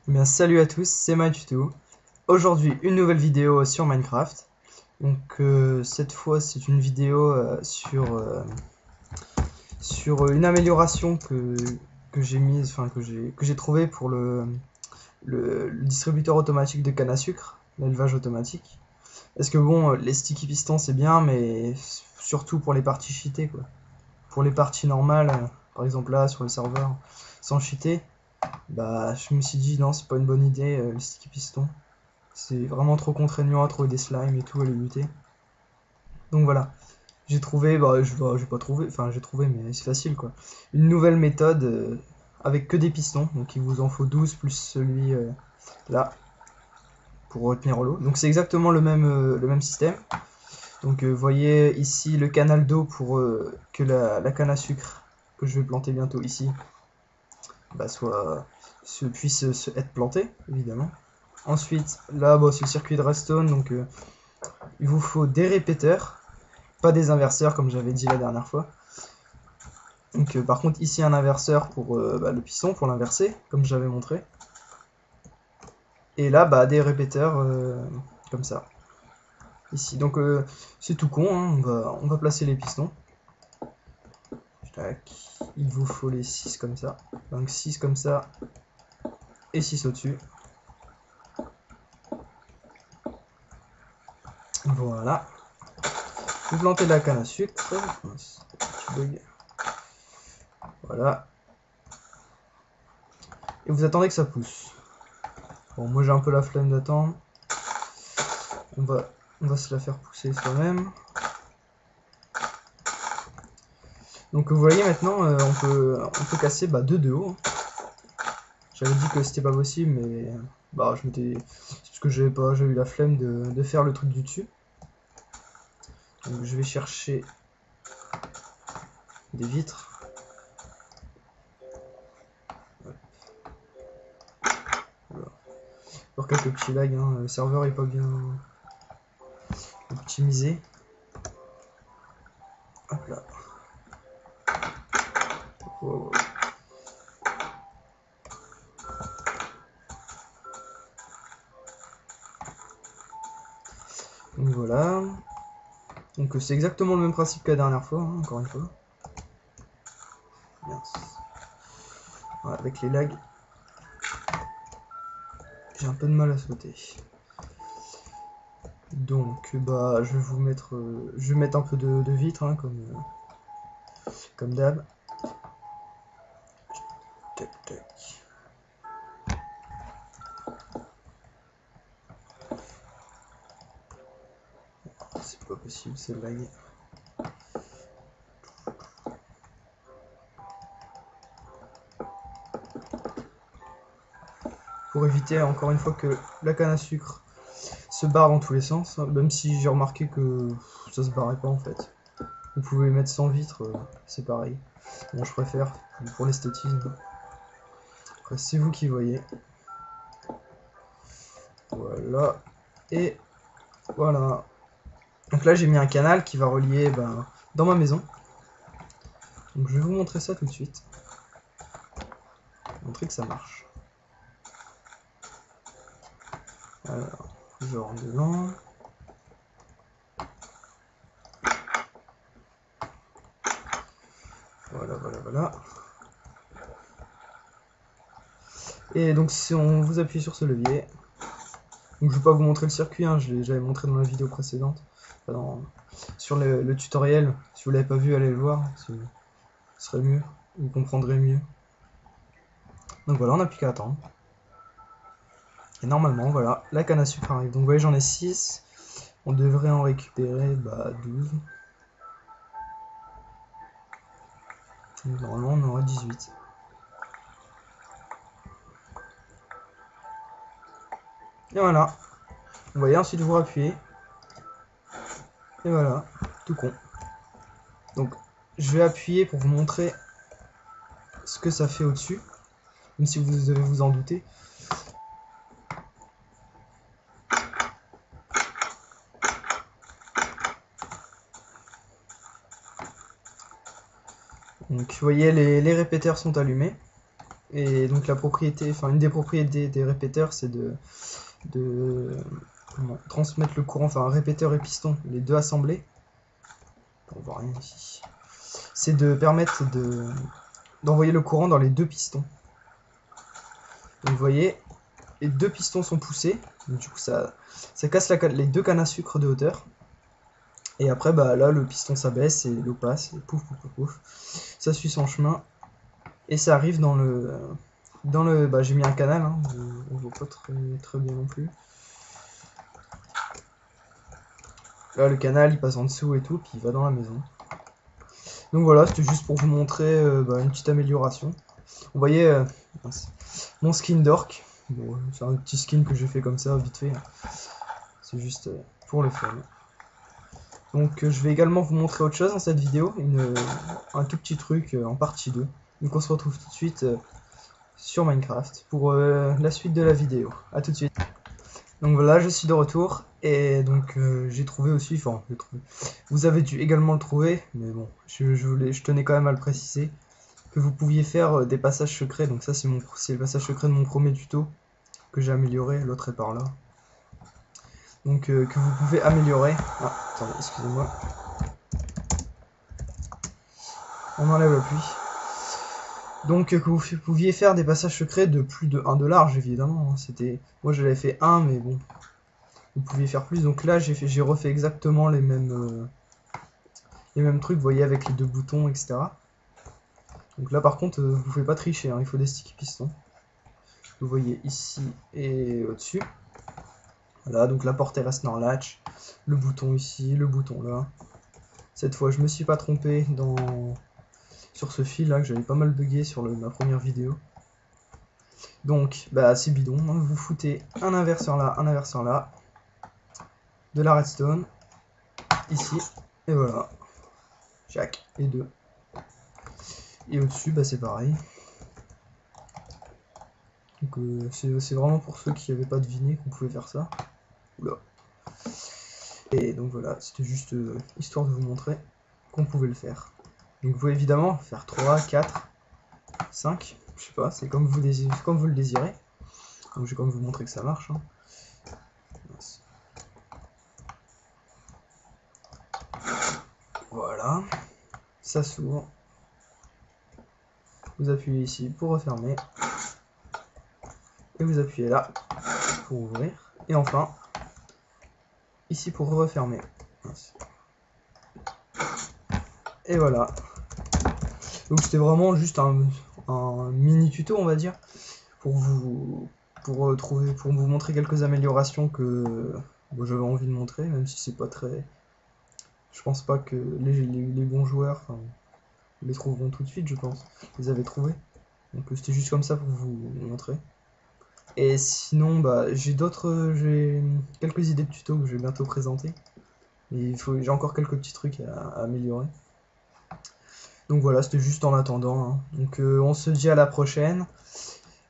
Bien, salut à tous, c'est MyTuto. Aujourd'hui, une nouvelle vidéo sur Minecraft. Donc, cette fois, c'est une vidéo sur une amélioration que j'ai mise, enfin que j'ai trouvé pour le distributeur automatique de canne à sucre, l'élevage automatique. Parce que bon, les sticky pistons c'est bien, mais surtout pour les parties cheatées, quoi. Pour les parties normales, par exemple là sur le serveur, sans cheater, bah je me suis dit non, c'est pas une bonne idée, le sticky piston. C'est vraiment trop contraignant à trouver des slimes et tout à les buter. Donc voilà, j'ai trouvé, j'ai pas trouvé, enfin j'ai trouvé, mais c'est facile quoi. Une nouvelle méthode avec que des pistons, donc il vous en faut 12 plus celui là pour retenir l'eau. Donc c'est exactement le même système. Donc vous voyez ici le canal d'eau pour que la canne à sucre que je vais planter bientôt ici bah, puisse être plantée, évidemment. Ensuite, là, bah, c'est le circuit de redstone, donc il vous faut des répéteurs, pas des inverseurs comme j'avais dit la dernière fois. Donc par contre ici un inverseur pour le piston, pour l'inverser, comme j'avais montré. Et là, bah, des répéteurs comme ça. Ici, donc c'est tout con, hein. On va placer les pistons. Tac. Il vous faut les 6 comme ça. Donc 6 comme ça et 6 au-dessus. Voilà. Vous plantez la canne à sucre. Petit bug. Voilà. Et vous attendez que ça pousse. Bon, moi j'ai un peu la flemme d'attendre. On va se la faire pousser soi-même. Donc vous voyez maintenant, on peut casser deux de haut. J'avais dit que c'était pas possible, mais bah c'est parce que j'ai eu la flemme de faire le truc du dessus. Donc je vais chercher des vitres. Voilà. Pour quelques petits lags, hein. Le serveur est pas bien optimisé. Hop là. Wow. Donc voilà. Donc c'est exactement le même principe que la dernière fois, hein, encore une fois. Bien. Voilà, avec les lags, j'ai un peu de mal à sauter. Donc bah je vais vous mettre, je vais mettre un peu de vitre, hein, comme d'hab. Tac tac. C'est pas possible, c'est lag. Pour éviter encore une fois que la canne à sucre se barre dans tous les sens, même si j'ai remarqué que ça se barrait pas en fait. Vous pouvez mettre sans vitre, c'est pareil. Bon, je préfère pour l'esthétisme. Après, c'est vous qui voyez. Voilà. Et voilà. Donc là, j'ai mis un canal qui va relier dans ma maison. Donc je vais vous montrer ça tout de suite. Montrer que ça marche. Alors, je rentre dedans. Voilà, voilà, voilà. Et donc si on vous appuie sur ce levier, donc je ne vais pas vous montrer le circuit, hein, j'avais montré dans la vidéo précédente, sur le tutoriel. Si vous l'avez pas vu, allez le voir, ce serait mieux, vous comprendrez mieux. Donc voilà, on n'a plus qu'à attendre. Et normalement, voilà, la canne à sucre arrive. Donc vous voyez, j'en ai 6, on devrait en récupérer 12. Donc, normalement, on aura 18. Et voilà. Vous voyez, ensuite vous rappuyez. Et voilà, tout con. Donc je vais appuyer pour vous montrer ce que ça fait au-dessus, même si vous devez vous en douter. Donc vous voyez, les répéteurs sont allumés. Et donc la propriété, enfin une des propriétés des répéteurs, c'est de transmettre le courant, enfin un répéteur et piston, les deux assemblés. On voit rien ici. C'est de permettre d'envoyer le courant dans les deux pistons. Donc vous voyez, les deux pistons sont poussés, donc du coup ça casse les deux cannes à sucre de hauteur. Et après bah là le piston s'abaisse et l'eau passe, et pouf pouf pouf pouf. Ça suit son chemin et ça arrive dans le bah j'ai mis un canal, hein, on voit pas très bien non plus. Là le canal il passe en dessous et tout, puis il va dans la maison. Donc voilà, c'était juste pour vous montrer une petite amélioration. Vous voyez mon skin d'orc. Bon, c'est un petit skin que j'ai fait comme ça, vite fait. C'est juste pour le fun. Donc je vais également vous montrer autre chose dans cette vidéo, un tout petit truc en partie 2. Donc on se retrouve tout de suite sur Minecraft pour la suite de la vidéo. A tout de suite. Donc voilà, je suis de retour et donc j'ai trouvé aussi, enfin j'ai trouvé. Vous avez dû également le trouver, mais bon, je tenais quand même à le préciser, que vous pouviez faire des passages secrets. Donc ça c'est le passage secret de mon premier tuto que j'ai amélioré, l'autre est par là. Donc que vous pouvez améliorer. Ah, attendez, excusez-moi. On enlève la pluie. Donc que vous pouviez faire des passages secrets de plus de 1 de large évidemment. Moi je l'avais fait 1 mais bon. Vous pouviez faire plus. Donc là j'ai refait exactement les mêmes trucs, vous voyez, avec les deux boutons, etc. Donc là par contre vous pouvez pas tricher, hein, il faut des sticky pistons. Vous voyez ici et au-dessus. Voilà, donc la portée reste dans latch, le bouton ici, le bouton là. Cette fois je me suis pas trompé sur ce fil là que j'avais pas mal bugué sur ma première vidéo. Donc bah c'est bidon, hein. Vous foutez un inverseur là, de la redstone ici, et voilà, chaque et deux. Et au-dessus bah c'est pareil. Donc c'est vraiment pour ceux qui n'avaient pas deviné qu'on pouvait faire ça. Oula. Et donc voilà, c'était juste histoire de vous montrer qu'on pouvait le faire. Donc vous pouvez évidemment faire 3, 4, 5, je sais pas, c'est comme vous le désirez. Donc je vais quand même vous montrer que ça marche. Hein. Voilà, ça s'ouvre. Vous appuyez ici pour refermer. Et vous appuyez là pour ouvrir. Et enfin, ici pour refermer. Et voilà. Donc c'était vraiment juste un mini tuto, on va dire, pour vous montrer quelques améliorations que j'avais envie de montrer, même si c'est pas très. Je pense pas que les bons joueurs les trouveront tout de suite, je pense. Ils les avaient trouvés. Donc c'était juste comme ça pour vous montrer. Et sinon, bah j'ai quelques idées de tutos que je vais bientôt présenter. Mais j'ai encore quelques petits trucs à améliorer. Donc voilà, c'était juste en attendant. Hein. Donc on se dit à la prochaine.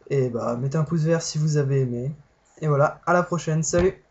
Et bah mettez un pouce vert si vous avez aimé. Et voilà, à la prochaine, salut!